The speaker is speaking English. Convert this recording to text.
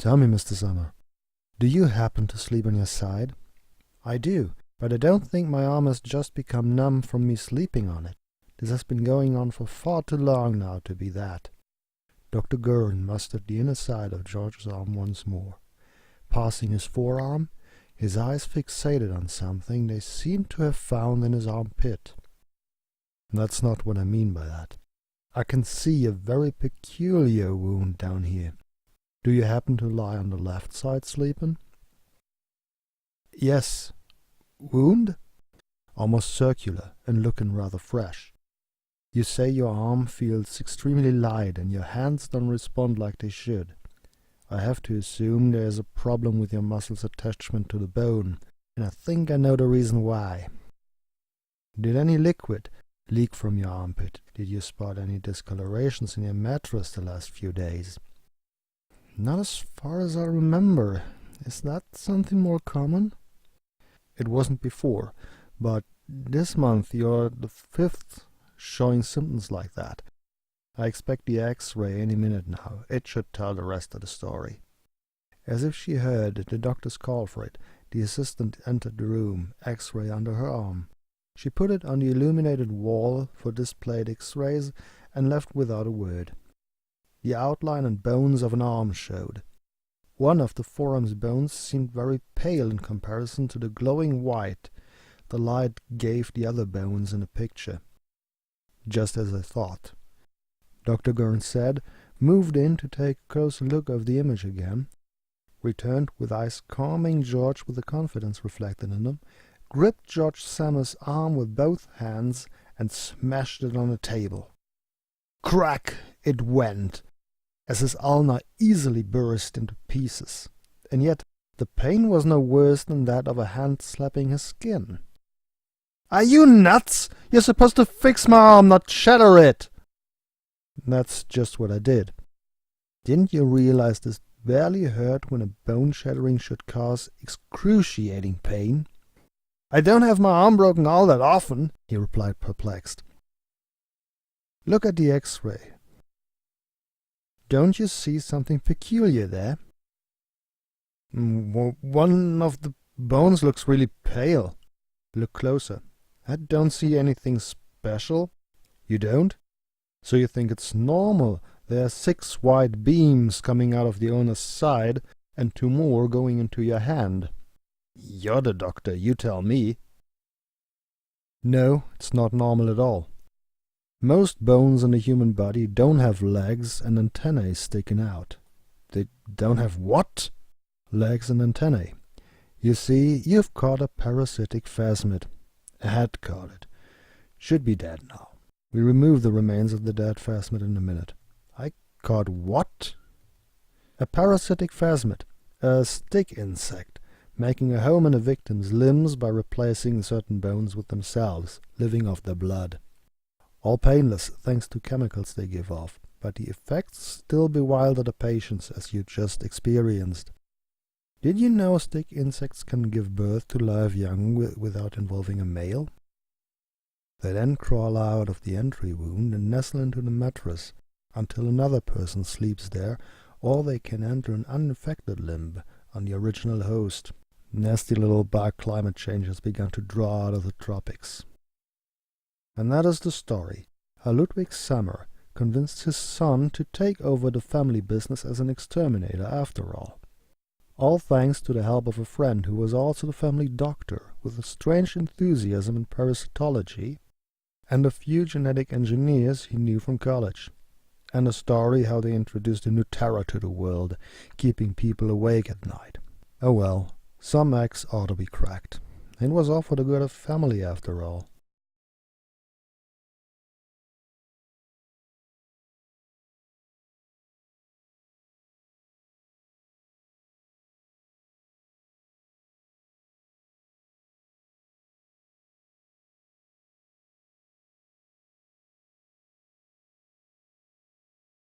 Tell me, Mr. Summer, do you happen to sleep on your side? I do, but I don't think my arm has just become numb from me sleeping on it. This has been going on for far too long now to be that. Dr. Gurn mustered the inner side of George's arm once more. Passing his forearm, his eyes fixated on something they seemed to have found in his armpit. That's not what I mean by that. I can see a very peculiar wound down here. Do you happen to lie on the left side sleeping? Yes. Wound? Almost circular and looking rather fresh. You say your arm feels extremely light and your hands don't respond like they should. I have to assume there is a problem with your muscle's attachment to the bone, and I think I know the reason why. Did any liquid leak from your armpit? Did you spot any discolorations in your mattress the last few days? Not as far as I remember. Is that something more common? It wasn't before, but this month you're the fifth showing symptoms like that. I expect the X-ray any minute now. It should tell the rest of the story. As if she heard the doctor's call for it, the assistant entered the room, X-ray under her arm. She put it on the illuminated wall for displayed X-rays and left without a word. The outline and bones of an arm showed. One of the forearm's bones seemed very pale in comparison to the glowing white the light gave the other bones in the picture. Just as I thought. Dr. Gurn said, moved in to take a closer look of the image again, returned with eyes calming George with the confidence reflected in them, gripped George Summers' arm with both hands and smashed it on the table. Crack it went, as his ulna easily burst into pieces, and yet the pain was no worse than that of a hand slapping his skin. "Are you nuts? You're supposed to fix my arm, not shatter it!" That's just what I did. Didn't you realize this barely hurt when a bone shattering should cause excruciating pain? "I don't have my arm broken all that often," he replied, perplexed. "Look at the X-ray. Don't you see something peculiar there?" "One of the bones looks really pale." "Look closer. I don't see anything special." "You don't? So you think it's normal? There are 6 white beams coming out of the owner's side and 2 more going into your hand." "You're the doctor, you tell me." "No, it's not normal at all. Most bones in the human body don't have legs and antennae sticking out." "They don't have what?" "Legs and antennae. You see, you've caught a parasitic phasmid. Had caught it. Should be dead now. We remove the remains of the dead phasmid in a minute." "I caught what?" "A parasitic phasmid, a stick insect, making a home in a victim's limbs by replacing certain bones with themselves, living off their blood. All painless, thanks to chemicals they give off, but the effects still bewilder the patients, as you just experienced. Did you know stick insects can give birth to live young without involving a male? They then crawl out of the entry wound and nestle into the mattress until another person sleeps there, or they can enter an uninfected limb on the original host. Nasty little bug climate change has begun to draw out of the tropics." And that is the story, how Ludwig Sommer convinced his son to take over the family business as an exterminator after all. All thanks to the help of a friend who was also the family doctor, with a strange enthusiasm in parasitology, and a few genetic engineers he knew from college. And a story how they introduced a new terror to the world, keeping people awake at night. Oh well, some eggs ought to be cracked. It was all for the good of the family after all.